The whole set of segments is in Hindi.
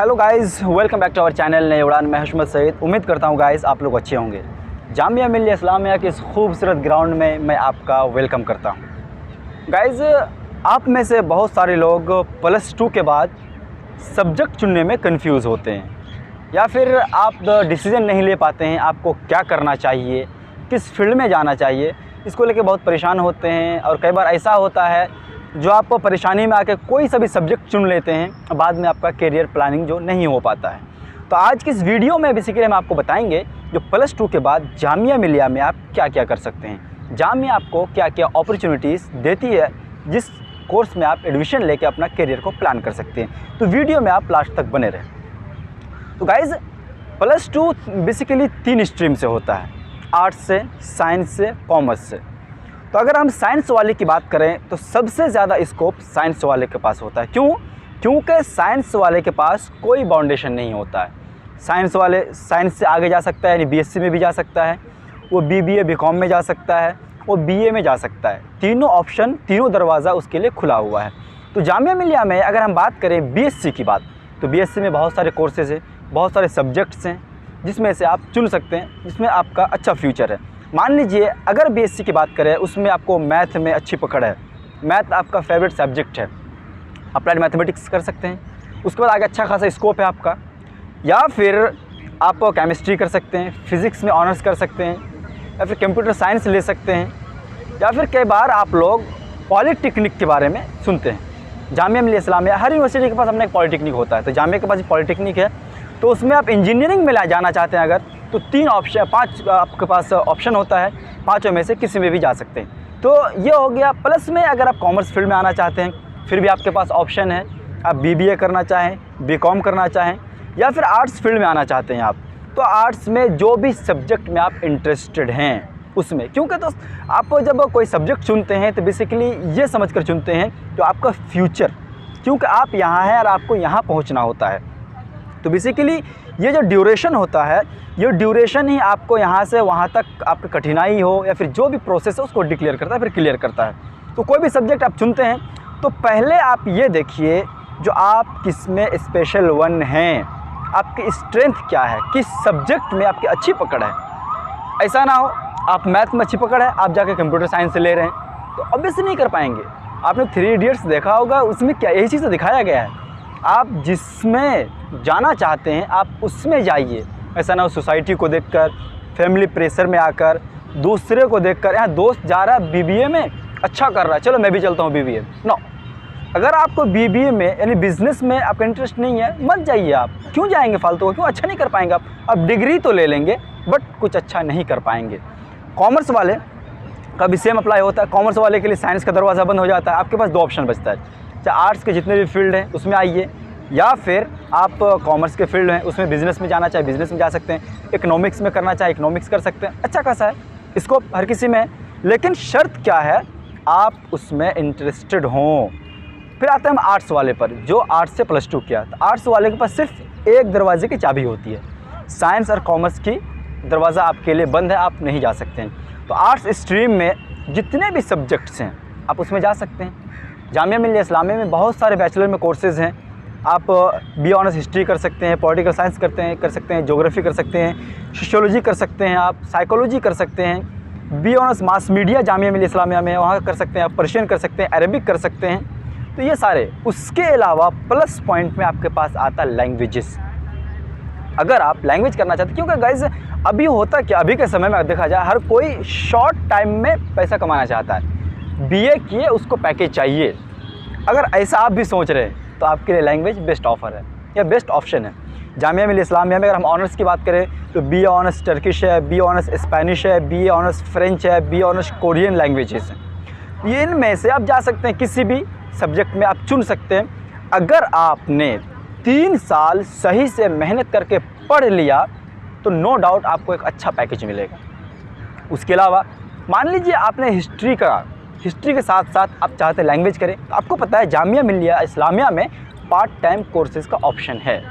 Hello guys, welcome back to our channel Naye Udaan. मैं हशमत सईद। उम्मीद करता हूँ गाइस आप लोग अच्छे होंगे। जामिया मिल्लिया इस्लामिया के इस खूबसूरत ग्राउंड में मैं आपका वेलकम करता हूँ। गाइस, आप में से बहुत सारे लोग +2 के बाद सब्जेक्ट चुनने में कंफ्यूज होते हैं, या फिर आप डिसीज़न नहीं ले पाते हैं आपको क्या करना चाहिए, किस फील्ड में जाना चाहिए। इसको लेके बहुत परेशान होते हैं। और कई बार ऐसा होता है जो आप परेशानी में आके कोई सा भी सब्जेक्ट चुन लेते हैं, बाद में आपका करियर प्लानिंग जो नहीं हो पाता है। तो आज की इस वीडियो में बेसिकली हम आपको बताएंगे जो +2 के बाद जामिया मिल्लिया में आप क्या क्या कर सकते हैं, जामिया आपको क्या क्या अपॉर्चुनिटीज़ देती है, जिस कोर्स में आप एडमिशन लेके अपना करियर को प्लान कर सकते हैं। तो वीडियो में आप लास्ट तक बने रहें। तो गाइज़, +2 बेसिकली 3 स्ट्रीम से होता है, आर्ट्स से, साइंस से, कॉमर्स से। तो अगर हम साइंस वाले की बात करें तो सबसे ज़्यादा स्कोप साइंस वाले के पास होता है। क्योंकि साइंस वाले के पास कोई बाउंडेशन नहीं होता है। साइंस वाले साइंस से आगे जा सकता है, यानी बीएससी में भी जा सकता है, वो बीबीए बीकॉम में जा सकता है, वो बीए में जा सकता है। तीनों ऑप्शन, तीनों दरवाज़ा उसके लिए खुला हुआ है। तो जामिया मिल्लिया में अगर हम बात करें बीएससी की बात, तो बीएससी में बहुत सारे कोर्सेज़ हैं, बहुत सारे सब्जेक्ट्स हैं, जिसमें से आप चुन सकते हैं, जिसमें आपका अच्छा फ्यूचर है। मान लीजिए अगर बीएससी की बात करें, उसमें आपको मैथ में अच्छी पकड़ है, मैथ आपका फेवरेट सब्जेक्ट है, अप्लाइड मैथमेटिक्स कर सकते हैं। उसके बाद आगे अच्छा खासा स्कोप है आपका। या फिर आप केमिस्ट्री कर सकते हैं, फिज़िक्स में ऑनर्स कर सकते हैं, या फिर कंप्यूटर साइंस ले सकते हैं। या फिर कई बार आप लोग पॉलीटेक्निक के बारे में सुनते हैं। जामिया मिल्लिया इस्लामिया, हर यूनिवर्सिटी के पास अपना एक पॉलीटेक्निक होता है। तो जामिया के पास पॉलीटेक्निक है, तो उसमें आप इंजीनियरिंग में जाना चाहते हैं अगर, तो 5 आपके पास ऑप्शन होता है, 5 में से किसी में भी जा सकते हैं। तो ये हो गया। प्लस में अगर आप कॉमर्स फील्ड में आना चाहते हैं, फिर भी आपके पास ऑप्शन है। आप बीबीए करना चाहें, बीकॉम करना चाहें, या फिर आर्ट्स फील्ड में आना चाहते हैं आप, तो आर्ट्स में जो भी सब्जेक्ट में आप इंटरेस्टेड हैं उसमें। क्योंकि दोस्त, आप जब कोई सब्जेक्ट चुनते हैं तो बेसिकली ये समझ कर चुनते हैं जो आपका फ्यूचर, क्योंकि आप यहाँ हैं और आपको यहाँ पहुँचना होता है। तो बेसिकली ये जो ड्यूरेशन होता है, ये ड्यूरेशन ही आपको यहाँ से वहाँ तक आपकी कठिनाई हो या फिर जो भी प्रोसेस है उसको डिक्लेयर करता है, फिर क्लियर करता है। तो कोई भी सब्जेक्ट आप चुनते हैं तो पहले आप ये देखिए जो आप किस में स्पेशल वन हैं, आपकी स्ट्रेंथ क्या है, किस सब्जेक्ट में आपकी अच्छी पकड़ है। ऐसा ना हो आप मैथ में अच्छी पकड़ है, आप जाके कंप्यूटर साइंस से ले रहे हैं, तो ऑब्वियसली नहीं कर पाएंगे। आपने 3 इडियट्स देखा होगा, उसमें क्या यही चीज़ दिखाया गया है। आप जिसमें जाना चाहते हैं आप उसमें जाइए। ऐसा ना हो सोसाइटी को देखकर, फैमिली प्रेशर में आकर, दूसरे को देखकर, यहाँ दोस्त जा रहा है बीबीए में, अच्छा कर रहा है, चलो मैं भी चलता हूँ बीबीए। नो, अगर आपको बीबीए में यानी बिज़नेस में आपका इंटरेस्ट नहीं है, मत जाइए। आप क्यों जाएंगे फालतू को, क्यों अच्छा नहीं कर पाएंगे आप डिग्री तो ले लेंगे बट कुछ अच्छा नहीं कर पाएंगे। कॉमर्स वाले का भी सेम अप्लाई होता है। कॉमर्स वाले के लिए साइंस का दरवाज़ा बंद हो जाता है। आपके पास 2 ऑप्शन बचता है, चाहे आर्ट्स के जितने भी फील्ड हैं उसमें आइए, या फिर आप कॉमर्स के फील्ड हैं उसमें बिज़नेस में जाना चाहे बिज़नेस में जा सकते हैं, इकोनॉमिक्स में करना चाहे इकोनॉमिक्स कर सकते हैं। अच्छा खासा है स्कोप हर किसी में, लेकिन शर्त क्या है, आप उसमें इंटरेस्टेड हों। फिर आते हैं हम आर्ट्स वाले पर, जो आर्ट्स से +2 किया। तो आर्ट्स वाले के पास सिर्फ एक दरवाजे की चाबी होती है, साइंस और कॉमर्स की दरवाज़ा आपके लिए बंद है, आप नहीं जा सकते हैं। तो आर्ट्स स्ट्रीम में जितने भी सब्जेक्ट्स हैं आप उसमें जा सकते हैं। जामिया मिल्लिया इस्लामिया में बहुत सारे बैचलर में कोर्सेज़ हैं। आप बी ऑनर्स हिस्ट्री कर सकते हैं, पॉलिटिकल साइंस कर सकते हैं, ज्योग्राफी कर सकते हैं, सोशियोलॉजी कर सकते हैं, आप साइकोलॉजी कर सकते हैं, B honours mass media Jamia Millia Islamia में वहाँ कर सकते हैं, आप पर्शियन कर सकते हैं, अरबिक कर सकते हैं। तो ये सारे, उसके अलावा प्लस पॉइंट में आपके पास आता है लैंग्वेजेस। अगर आप लैंग्वेज करना चाहते हैं, क्योंकि गाइज अभी होता क्या, अभी के समय में देखा जाए हर कोई शॉर्ट टाइम में पैसा कमाना चाहता है, बीए किए उसको पैकेज चाहिए। अगर ऐसा आप भी सोच रहे हैं तो आपके लिए लैंग्वेज बेस्ट ऑफर है या बेस्ट ऑप्शन है। जामिया मिल्लिया इस्लामिया में अगर हम ऑनर्स की बात करें तो बी ऑनर्स टर्किश है, बी ऑनर्स स्पेनिश है, बी ऑनर्स फ्रेंच है, बी ऑनर्स कोरियन लैंग्वेजेस हैं। ये इनमें से आप जा सकते हैं, किसी भी सब्जेक्ट में आप चुन सकते हैं। अगर आपने 3 साल सही से मेहनत करके पढ़ लिया तो नो डाउट आपको एक अच्छा पैकेज मिलेगा। उसके अलावा मान लीजिए आपने हिस्ट्री के साथ साथ आप चाहते लैंग्वेज करें, तो आपको पता है जामिया मिल्लिया इस्लामिया में पार्ट टाइम कोर्सेज़ का ऑप्शन है।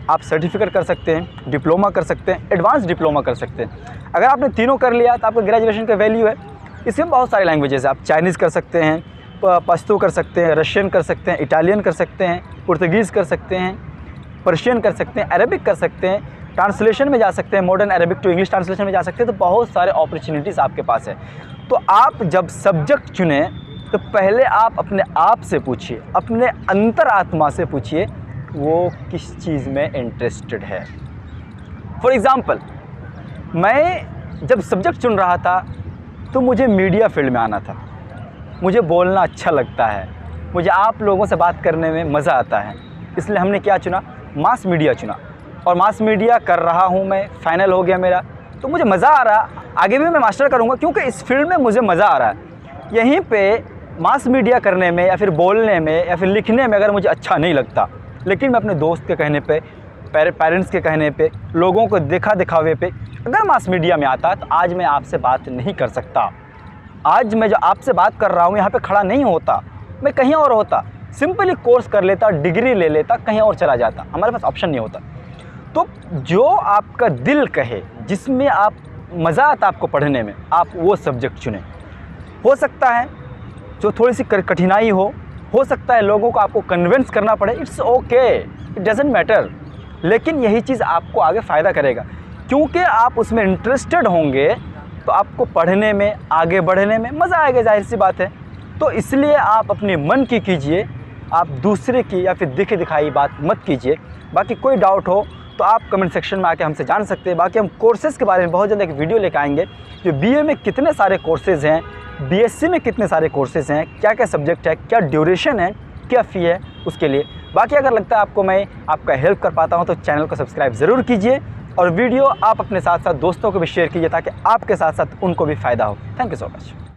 आप सर्टिफिकेट कर सकते हैं, डिप्लोमा कर सकते हैं, एडवांस डिप्लोमा कर सकते हैं। अगर आपने तीनों कर लिया तो आपका ग्रेजुएशन का वैल्यू है। इसमें बहुत सारे लैंग्वेजेस है, आप चाइनीज़ कर सकते हैं, पश्तो कर सकते हैं, रशियन कर सकते हैं, इटालियन कर सकते हैं, पुर्तगीज़ कर सकते हैं, पर्शियन कर सकते हैं, अरबिक कर सकते हैं, ट्रांसलेशन में जा सकते हैं, modern Arabic to English translation में जा सकते हैं। तो बहुत सारे अपॉर्चुनिटीज़ आपके पास है। तो आप जब सब्जेक्ट चुने तो पहले आप अपने आप से पूछिए, अपने अंतरात्मा से पूछिए वो किस चीज़ में इंटरेस्टेड है। फॉर एग्ज़ाम्पल, मैं जब सब्जेक्ट चुन रहा था तो मुझे मीडिया फील्ड में आना था, मुझे बोलना अच्छा लगता है, मुझे आप लोगों से बात करने में मज़ा आता है, इसलिए हमने क्या चुना, मास मीडिया चुना। और मास मीडिया कर रहा हूँ मैं, फाइनल हो गया मेरा, तो मुझे मज़ा आ रहा, आगे भी मैं मास्टर करूँगा क्योंकि इस फील्ड में मुझे मज़ा आ रहा है। यहीं पे मास मीडिया करने में या फिर बोलने में या फिर लिखने में अगर मुझे अच्छा नहीं लगता, लेकिन मैं अपने दोस्त के कहने पे, पेरेंट्स के कहने पे, लोगों को देखा दिखावे पे अगर मास मीडिया में आता तो आज मैं आपसे बात नहीं कर सकता। आज मैं जो आपसे बात कर रहा हूँ यहाँ पे खड़ा नहीं होता, मैं कहीं और होता, सिंपली कोर्स कर लेता, डिग्री ले लेता, कहीं और चला जाता, हमारे पास ऑप्शन नहीं होता। तो जो आपका दिल कहे, जिसमें आप मज़ा आता आपको पढ़ने में, आप वो सब्जेक्ट चुनें। हो सकता है जो थोड़ी सी कठिनाई हो सकता है लोगों को आपको कन्विंस करना पड़े, it's okay, it doesn't matter, लेकिन यही चीज़ आपको आगे फ़ायदा करेगा क्योंकि आप उसमें इंटरेस्टेड होंगे तो आपको पढ़ने में, आगे बढ़ने में मज़ा आएगा, जाहिर सी बात है। तो इसलिए आप अपने मन की कीजिए, आप दूसरे की या फिर दिखे दिखाई बात मत कीजिए। बाकी कोई डाउट हो तो आप कमेंट सेक्शन में आके हमसे जान सकते हैं। बाकी हम कोर्सेज़ के बारे में बहुत जल्द एक वीडियो लेकर आएंगे, जो बीए में कितने सारे कोर्सेज़ हैं, बीएससी में कितने सारे कोर्सेज़ हैं, क्या क्या सब्जेक्ट है, क्या ड्यूरेशन है, क्या फ़ी है उसके लिए। बाकी अगर लगता है आपको मैं आपका हेल्प कर पाता हूँ तो चैनल को सब्सक्राइब ज़रूर कीजिए और वीडियो आप अपने साथ साथ दोस्तों को भी शेयर कीजिए ताकि आपके साथ साथ उनको भी फ़ायदा हो। Thank you so much.